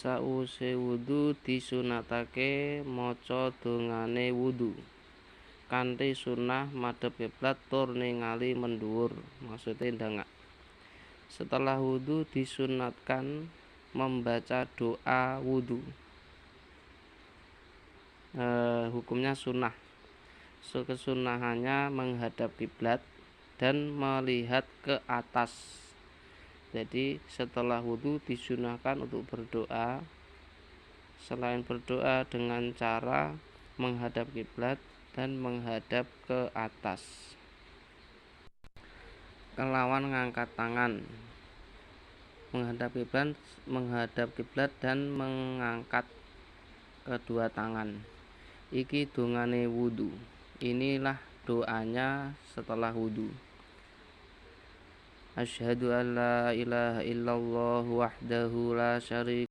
Sawuse wudu disunatake maca dongane wudu kanthi sunah madhep kiblat tur ningali mendhuwur, maksude ndangak. Setelah wudu disunatkan membaca doa wudu. Hukumnya sunnah. Kesunahannya menghadap kiblat dan melihat ke atas. Jadi setelah wudu disunahkan untuk berdoa. Selain berdoa dengan cara menghadap kiblat dan menghadap ke atas. Kelawan ngangkat tangan. Menghadap kiblat dan mengangkat kedua tangan. Iki dongane wudu. Inilah doanya setelah wudu. Asyhadu an la ilaha illallah wahdahu la syarika